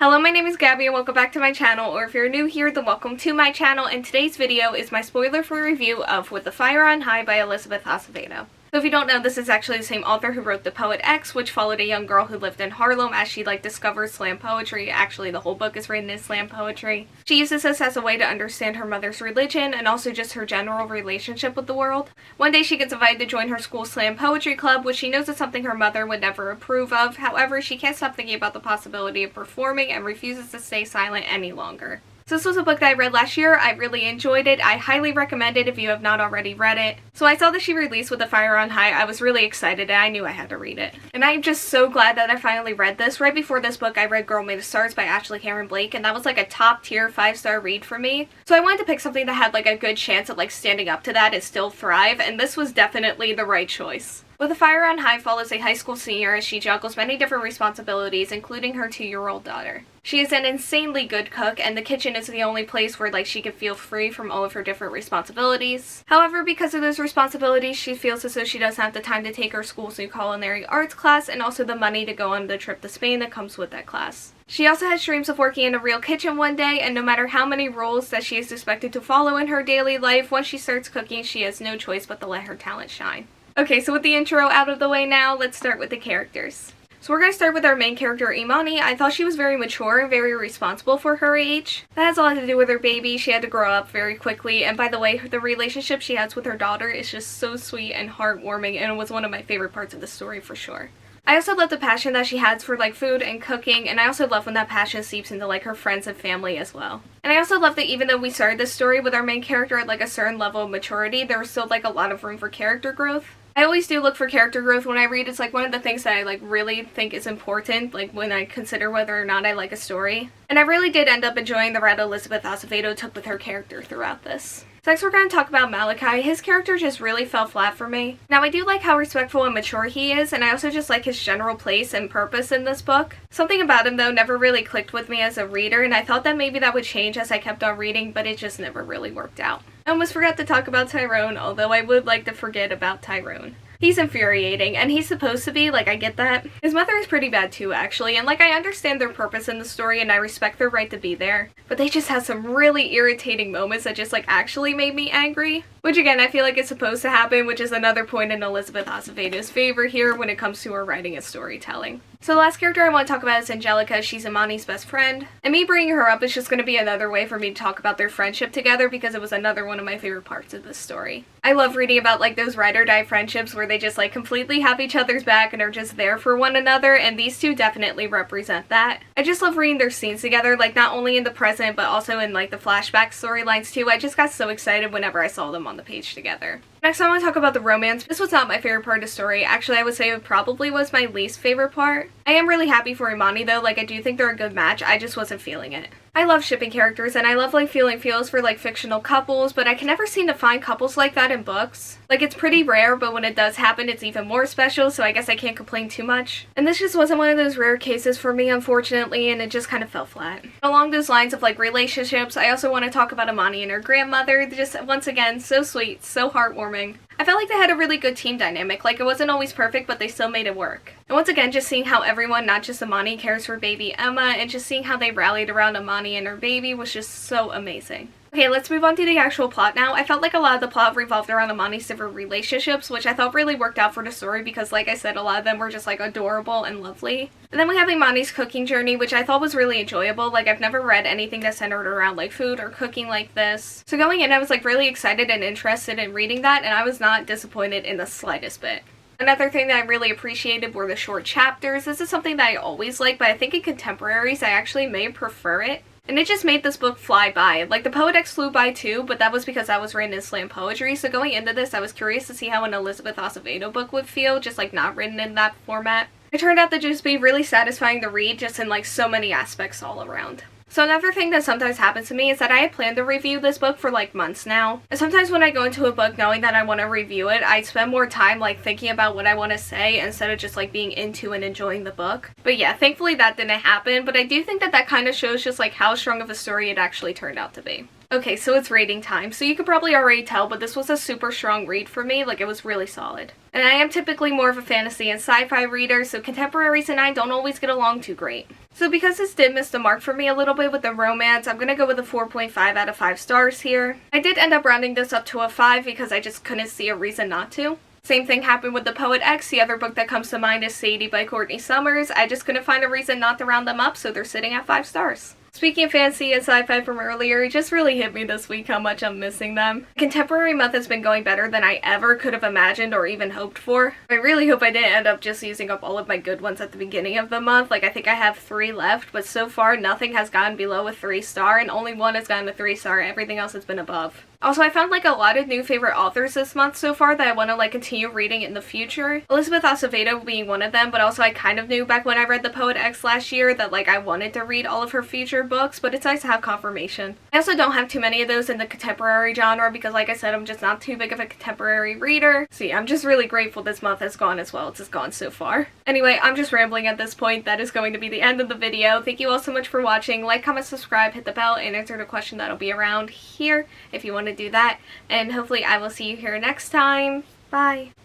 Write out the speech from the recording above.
Hello, my name is Gabby and welcome back to my channel, or if you're new here, then welcome to my channel, and today's video is my spoiler-free review of With the Fire on High by Elizabeth Acevedo. So if you don't know, this is actually the same author who wrote The Poet X, which followed a young girl who lived in Harlem as she discovers slam poetry. Actually, the whole book is written in slam poetry. She uses this as a way to understand her mother's religion and also just her general relationship with the world. One day she gets invited to join her school slam poetry club, which she knows is something her mother would never approve of. However, she can't stop thinking about the possibility of performing and refuses to stay silent any longer. So this was a book that I read last year. I really enjoyed it. I highly recommend it if you have not already read it. So I saw that she released With the Fire on High. I was really excited and I knew I had to read it. And I'm just so glad that I finally read this. Right before this book, I read Girl Made of Stars by Ashley Cameron Blake, and that was a top tier 5-star read for me. So I wanted to pick something that had a good chance of standing up to that and still thrive, and this was definitely the right choice. With the Fire on High follows a high school senior as she juggles many different responsibilities, including her 2-year-old daughter. She is an insanely good cook, and the kitchen is the only place where she can feel free from all of her different responsibilities. However, because of those responsibilities, she feels as though she doesn't have the time to take her school's new culinary arts class and also the money to go on the trip to Spain that comes with that class. She also has dreams of working in a real kitchen one day, and no matter how many rules that she is expected to follow in her daily life, once she starts cooking, she has no choice but to let her talent shine. Okay, so with the intro out of the way now, let's start with the characters. So we're going to start with our main character, Imani. I thought she was very mature and very responsible for her age. That has a lot to do with her baby. She had to grow up very quickly, and by the way, the relationship she has with her daughter is just so sweet and heartwarming, and it was one of my favorite parts of the story for sure. I also love the passion that she has for food and cooking, and I also love when that passion seeps into her friends and family as well. And I also love that even though we started this story with our main character at a certain level of maturity, there was still a lot of room for character growth. I always do look for character growth when I read. It's one of the things that I really think is important when I consider whether or not I like a story. And I really did end up enjoying the route Elizabeth Acevedo took with her character throughout this. So next we're going to talk about Malachi. His character just really fell flat for me. Now I do like how respectful and mature he is, and I also just like his general place and purpose in this book. Something about him though never really clicked with me as a reader, and I thought that maybe that would change as I kept on reading, but it just never really worked out. I almost forgot to talk about Tyrone, although I would like to forget about Tyrone. He's infuriating, and he's supposed to be, I get that. His mother is pretty bad too, actually, and I understand their purpose in the story and I respect their right to be there, but they just have some really irritating moments that just actually made me angry. Which again, I feel like it's supposed to happen, which is another point in Elizabeth Acevedo's favor here when it comes to her writing and storytelling. So the last character I want to talk about is Angelica. She's Imani's best friend. And me bringing her up is just going to be another way for me to talk about their friendship together because it was another one of my favorite parts of this story. I love reading about those ride or die friendships where they just completely have each other's back and are just there for one another, and these two definitely represent that. I just love reading their scenes together, not only in the present but also in the flashback storylines too. I just got so excited whenever I saw them on the page together. Next, I want to talk about the romance. This was not my favorite part of the story. Actually, I would say it probably was my least favorite part. I am really happy for Imani though. I do think they're a good match. I just wasn't feeling it. I love shipping characters and I love feeling feels for fictional couples, but I can never seem to find couples like that in books. It's pretty rare, but when it does happen, it's even more special, so I guess I can't complain too much. And this just wasn't one of those rare cases for me, unfortunately, and it just kind of fell flat. Along those lines of relationships, I also want to talk about Imani and her grandmother. Just once again, so sweet, so heartwarming. I felt like they had a really good team dynamic. It wasn't always perfect, but they still made it work. And once again, just seeing how everyone, not just Imani, cares for baby Emma, and just seeing how they rallied around Imani and her baby was just so amazing. Okay, let's move on to the actual plot now. I felt like a lot of the plot revolved around Imani's different relationships, which I thought really worked out for the story because, like I said, a lot of them were just adorable and lovely. And then we have Imani's cooking journey, which I thought was really enjoyable. I've never read anything that centered around food or cooking like this. So going in, I was really excited and interested in reading that, and I was not disappointed in the slightest bit. Another thing that I really appreciated were the short chapters. This is something that I always like, but I think in contemporaries I actually may prefer it. And it just made this book fly by. The Poet X flew by too, but that was because I was written in slam poetry, so going into this I was curious to see how an Elizabeth Acevedo book would feel, just not written in that format. It turned out to just be really satisfying to read, just in so many aspects all around. So another thing that sometimes happens to me is that I had planned to review this book for months now. And sometimes when I go into a book knowing that I want to review it, I spend more time thinking about what I want to say instead of just being into and enjoying the book. But yeah, thankfully that didn't happen, but I do think that that kind of shows just how strong of a story it actually turned out to be. Okay, so it's rating time. So you could probably already tell, but this was a super strong read for me. Like, it was really solid. And I am typically more of a fantasy and sci-fi reader, so contemporaries and I don't always get along too great. So because this did miss the mark for me a little bit with the romance, I'm gonna go with a 4.5 out of 5 stars here. I did end up rounding this up to a 5 because I just couldn't see a reason not to. Same thing happened with The Poet X. The other book that comes to mind is Sadie by Courtney Summers. I just couldn't find a reason not to round them up, so they're sitting at 5 stars. Speaking of fantasy and sci-fi from earlier, it just really hit me this week how much I'm missing them. Contemporary month has been going better than I ever could have imagined or even hoped for. I really hope I didn't end up just using up all of my good ones at the beginning of the month. Like, I think I have 3 left, but so far nothing has gotten below a 3-star and only one has gotten a 3-star. Everything else has been above. Also, I found like a lot of new favorite authors this month so far that I want to like continue reading in the future. Elizabeth Acevedo being one of them, but also I kind of knew back when I read The Poet X last year that like I wanted to read all of her future books, but it's nice to have confirmation. I also don't have too many of those in the contemporary genre because like I said, I'm just not too big of a contemporary reader. So yeah, I'm just really grateful this month has gone as well as it's gone so far. Anyway, I'm just rambling at this point. That is going to be the end of the video. Thank you all so much for watching. Like, comment, subscribe, hit the bell, and answer the question that'll be around here if you want to do that. And hopefully I will see you here next time. Bye!